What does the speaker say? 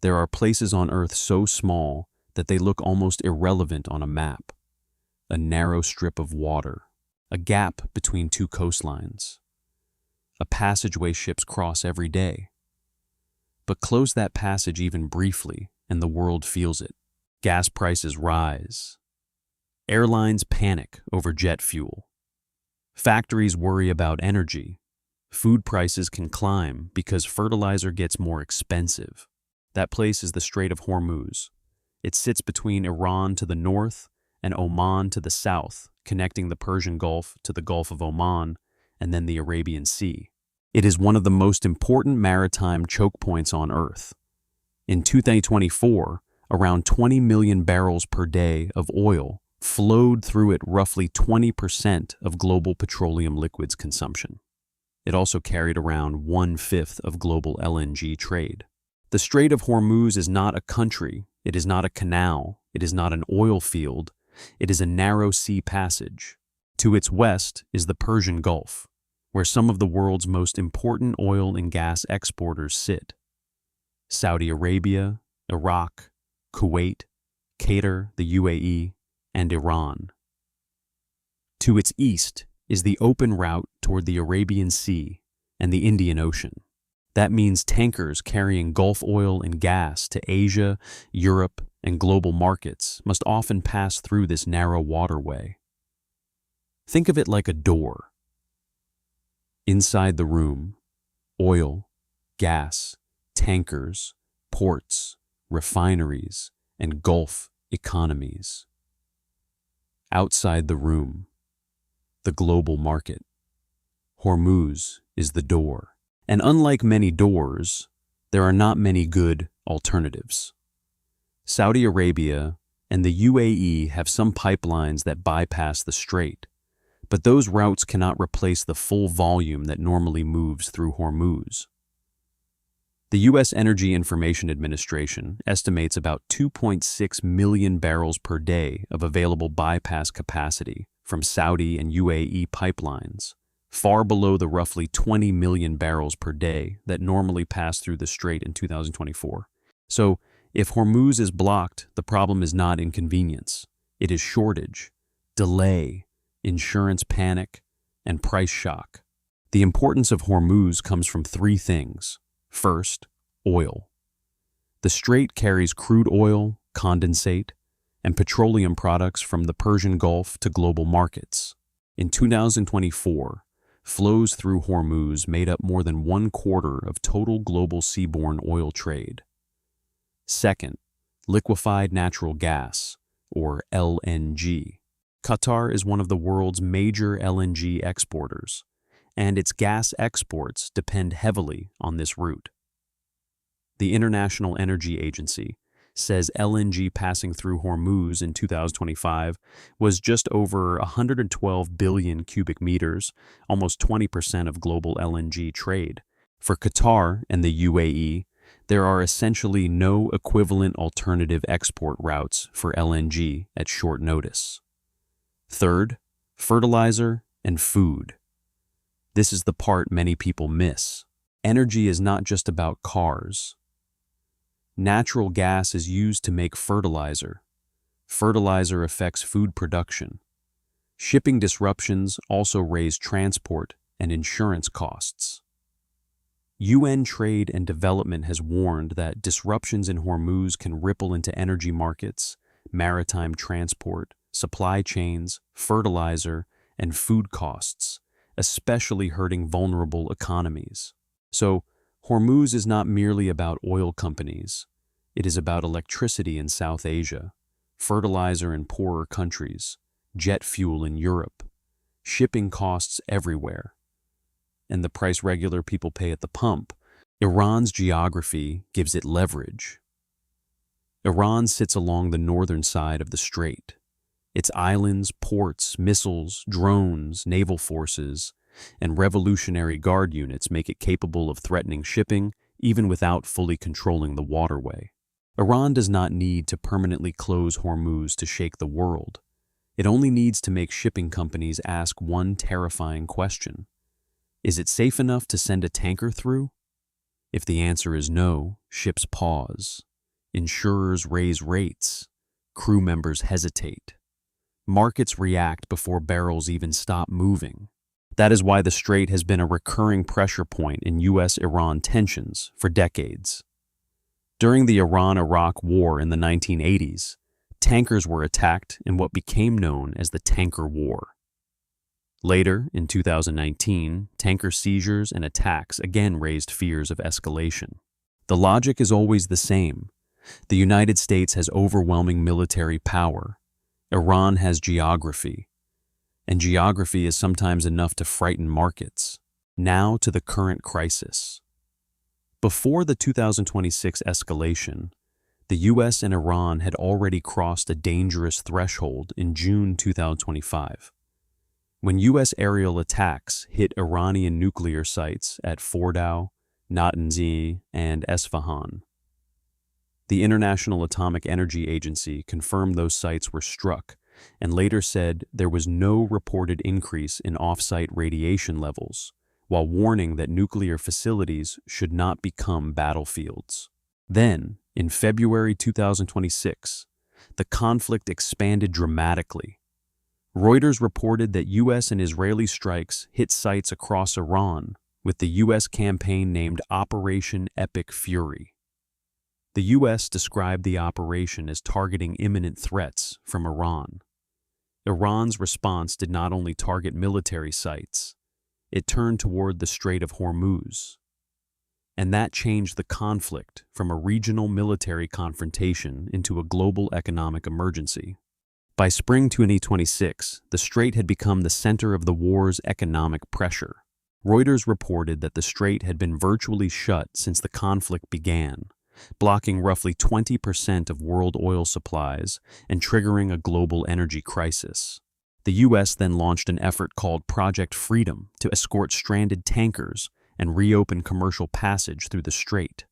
There are places on Earth so small that they look almost irrelevant on a map. A narrow strip of water, a gap between two coastlines, a passageway ships cross every day. But close that passage even briefly, and the world feels it. Gas prices rise. Airlines panic over jet fuel. Factories worry about energy. Food prices can climb because fertilizer gets more expensive. That place is the Strait of Hormuz. It sits between Iran to the north and Oman to the south, connecting the Persian Gulf to the Gulf of Oman and then the Arabian Sea. It is one of the most important maritime choke points on Earth. In 2024, around 20 million barrels per day of oil flowed through it, roughly 20% of global petroleum liquids consumption. It also carried around 1/5 of global LNG trade. The Strait of Hormuz is not a country, it is not a canal, it is not an oil field, it is a narrow sea passage. To its west is the Persian Gulf, where some of the world's most important oil and gas exporters sit. Saudi Arabia, Iraq, Kuwait, Qatar, the UAE, and Iran. To its east is the open route toward the Arabian Sea and the Indian Ocean. That means tankers carrying Gulf oil and gas to Asia, Europe, and global markets must often pass through this narrow waterway. Think of it like a door. Inside the room, oil, gas, tankers, ports, refineries, and Gulf economies. Outside the room, the global market. Hormuz is the door. And unlike many doors, there are not many good alternatives. Saudi Arabia and the UAE have some pipelines that bypass the strait, but those routes cannot replace the full volume that normally moves through Hormuz. The U.S. Energy Information Administration estimates about 2.6 million barrels per day of available bypass capacity from Saudi and UAE pipelines, far below the roughly 20 million barrels per day that normally pass through the strait in 2024. So, if Hormuz is blocked, the problem is not inconvenience. It is shortage, delay, insurance panic, and price shock. The importance of Hormuz comes from three things. First, oil. The strait carries crude oil, condensate, and petroleum products from the Persian Gulf to global markets. In 2024, flows through Hormuz made up more than 1/4 of total global seaborne oil trade. Second, liquefied natural gas, or LNG. Qatar is one of the world's major LNG exporters, and its gas exports depend heavily on this route. The International Energy Agency says LNG passing through Hormuz in 2025 was just over 112 billion cubic meters, almost 20% of global LNG trade. For Qatar and the UAE, there are essentially no equivalent alternative export routes for LNG at short notice. Third, fertilizer and food. This is the part many people miss. Energy is not just about cars. Natural gas is used to make fertilizer. Fertilizer affects food production. Shipping disruptions also raise transport and insurance costs. UN Trade and Development has warned that disruptions in Hormuz can ripple into energy markets, maritime transport, supply chains, fertilizer, and food costs, especially hurting vulnerable economies. So, Hormuz is not merely about oil companies. It is about electricity in South Asia, fertilizer in poorer countries, jet fuel in Europe, shipping costs everywhere, and the price regular people pay at the pump. Iran's geography gives it leverage. Iran sits along the northern side of the strait. Its islands, ports, missiles, drones, naval forces, and Revolutionary Guard units make it capable of threatening shipping even without fully controlling the waterway. Iran does not need to permanently close Hormuz to shake the world. It only needs to make shipping companies ask one terrifying question. Is it safe enough to send a tanker through? If the answer is no, ships pause. Insurers raise rates. Crew members hesitate. Markets react before barrels even stop moving. That is why the strait has been a recurring pressure point in U.S. Iran tensions for decades. During the Iran-Iraq War in the 1980s, tankers were attacked in what became known as the Tanker War. Later, in 2019, tanker seizures and attacks again raised fears of escalation. The logic is always the same. The United States has overwhelming military power. Iran has geography. And geography is sometimes enough to frighten markets. Now to the current crisis. Before the 2026 escalation, the U.S. and Iran had already crossed a dangerous threshold in June 2025. When U.S. aerial attacks hit Iranian nuclear sites at Fordow, Natanz, and Esfahan. The International Atomic Energy Agency confirmed those sites were struck and later said there was no reported increase in off-site radiation levels, while warning that nuclear facilities should not become battlefields. Then, in February 2026, the conflict expanded dramatically. Reuters reported that U.S. and Israeli strikes hit sites across Iran, with the U.S. campaign named Operation Epic Fury. The U.S. described the operation as targeting imminent threats from Iran. Iran's response did not only target military sites, it turned toward the Strait of Hormuz. And that changed the conflict from a regional military confrontation into a global economic emergency. By spring 2026, the strait had become the center of the war's economic pressure. Reuters reported that the strait had been virtually shut since the conflict began, blocking roughly 20% of world oil supplies and triggering a global energy crisis. The U.S. then launched an effort called Project Freedom to escort stranded tankers and reopen commercial passage through the strait.